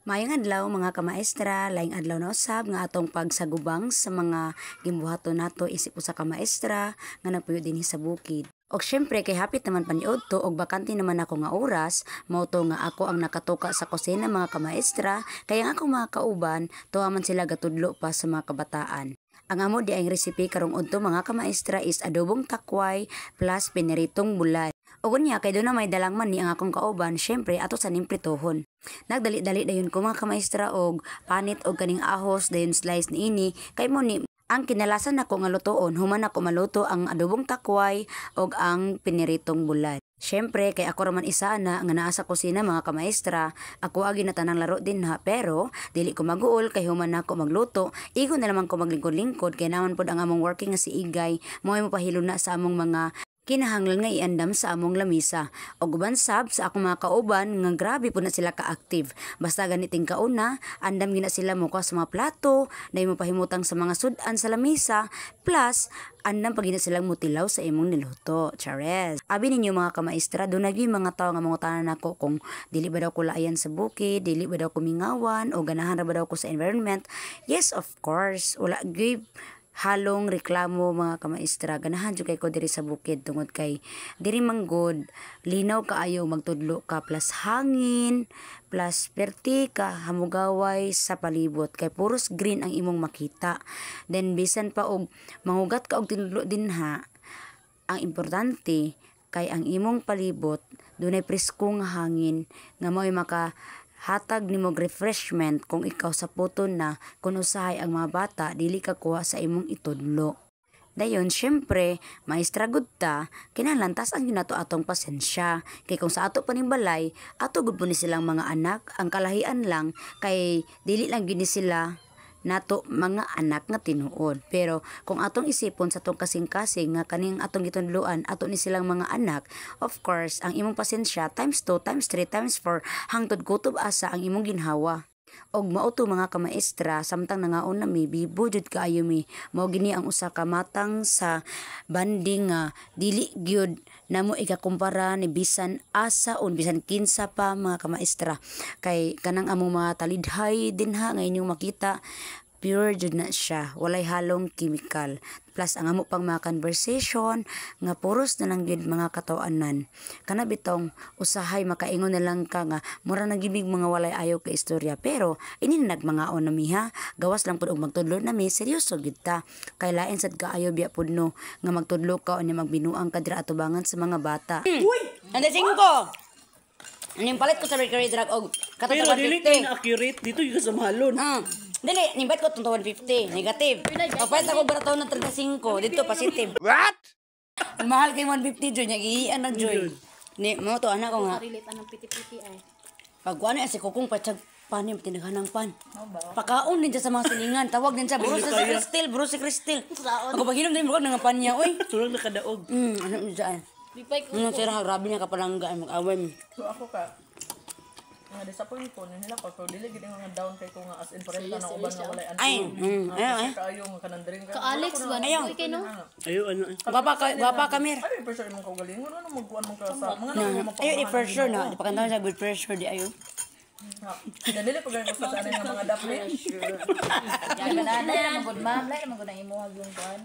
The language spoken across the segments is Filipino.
Maayong adlaw mga kamaestra, laing adlaw na usab nga atong pagsagubang sa mga gimbuhaton nato isip usa ka maestra nga nagpuyo dinhi sa bukid. Og syempre kay hapit naman paniud to og bakante naman ako nga oras, mao to nga ako ang nakatuka sa kusina mga kamaestra, kaya ang akong mga kauban tuwa man sila gatudlo pa sa mga kabataan. Ang amo di ang recipe karong udto mga kamaestra is adobong takway plus piniritong bulay. O kunya kay doon na may dalang man ni ang akong kauban, syempre ato sa nimpritohon. Nagdali-dali dayon ko mga kamaestra og panit og kaning ahos dayon slice niini kay mo ni ang kinalasan nako nga lutoon human ako maluto ang adobong takway og ang piniritong bulay. Syempre kay ako raman isa na nga naa sa kusina mga kamaestra, ako agi na tanang laro din ha, pero dili ko maguol kay human nako magluto, igo na naman ko maglingkod-lingkod kay naman pod ang among working nga si Igay, mo pahilo na sa among mga kinahanglan nga iandam sa among lamisa. O guban sab sa akong mga kauban nga grabe po na sila ka-active. Basta ganiting kauna, andam gina sila mo sa mga plato, na mo pahimutang sa mga sudan sa lamisa, plus andam pag gina silang mutilaw sa imong niluto. Chares. Abi ninyo mga kamaestra, doon naging mga tao nga mga tanan nako kung dili ba daw ko laayan sa bukid, dili ba daw ko mingawan, o ganahan ra ba daw ko sa environment. Yes, of course. Wala gyud halong reklamo mga kamaestra, ganahan jud kay ko diri sa bukid tungod kay diri manggod linaw kaayo magtudlo ka plus hangin plus perti ka hamugaway sa palibot kay puros green ang imong makita. Then bisan pa og mangugat ka og tinudlo dinha, ang importante kay ang imong palibot dunay preskong hangin nga mao'y maka hatag nimo refreshment kung ikaw sa puton na kung usahay ang mga bata dili ka kuha sa imong itudlo. Dayon syempre maestra gud ta kinahanglan ang ginato atong pasensya kay kung sa ato panimbalay ato gud po ni silang mga anak, ang kalahian lang kay dili lang gini sila nato mga anak nga tinuod. Pero kung atong isipon sa tong kasing-kasing nga kaning atong gitudloan ato ni silang mga anak, of course ang imong pasensya times 2 times 3 times 4 hangtod kutob asa ang imong ginhawa. Og mao to mga kamaestra, samtang nangaon na mi bibo jud kaayo mi, mao gini ang usa ka matang sa banding nga dili gyud namo ikakumpara ni bisan asa on bisan kinsa pa mga kamaestra. Kay kanang among mga talidhay dinha nga inyong makita, pure jud na siya, walay halong chemical. Plus ang amo pang mga conversation nga puros na lang gyud mga katawanan. Kana bitong usahay makaingon na lang ka nga mura nagibig mga walay ayo ka istorya, pero ini nagmangaon na mi ha, gawas lang pud og magtudlo na mi, seryoso gid ta. Kay lain sad kaayo biya pud no nga magtudlo ka o nya magbinuang ka dira atubangan sa mga bata. Uy, ande 5. Aning palit ko sa bakery drug og pero dili kay accurate dito yung sa mahalon. Dili, nimbat ko itong 150. Negative. Papalit ako bara taon ng 35. Dito, positive. What? Mahal kay 150, Joy. Nag-iian na, Joy. Ni, mo to, anak ko nga. Ang piti-piti ay. Pag ano, si Kukong patsag pan yung tinaghan ng pan. Pakaon din siya sa mga silingan. Tawag din siya, bro si Cristel. Ako pag-inom din, bro, nga pan niya, oy. Tulog na kadaog. Ano dyan? Ano sira, grabe niya kapalangga. Mag-away mo. So ako ka, nga disappoint ko nila ko so dili gid nga down kay ko nga as in parenta na uban nga walay Ay, kaayo nga kanandring ka Alex ba ayaw kay no Ayo ano Gwapa kamir. Ay pressure imong kaugalingon ano magkuan mo ka sa mga nang Ayo pressure na, di pa kantahan sa good pressure di ayo. Dili ko ganito sa anin nga mga dapre. yan na magud ma'am lay magud ang imuhag yung kuan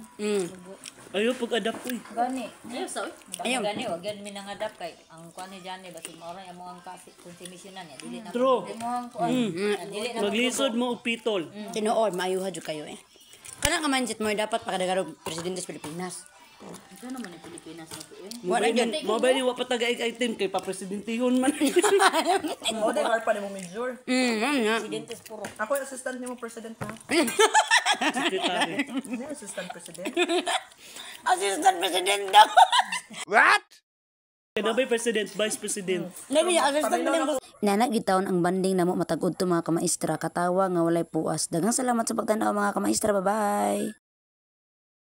ayo pag-adapt ko. gani ayo sa Ayaw. Gani wag gani mi nangadap kay ang kuan ni Johnny basig mao ra amo ang kasi konsumisyonan niya dili na True. imuhang kuan dili na Maglisod mo og pitol. Tinuod, maayuha jud kayo eh. Kana ka mindset mo dapat pakadagarog presidente sa Pilipinas. ito naman ang Pilipinas na to eh Mo ba ni wa pa taga item kay pa presidentihon man. O de har pa nimo major. presidentes puro Ako yung assistant nimo president na. Secretary. Ni assistant president. Assistant President daw. What? Kada ba president, vice president? Nabi niya, assistant President. Nanak gitawon ang banding namo matag-udto mga kamaestra, katawa nga walay puas. Daghang salamat sa pagtanaw mga kamaestra. Bye-bye.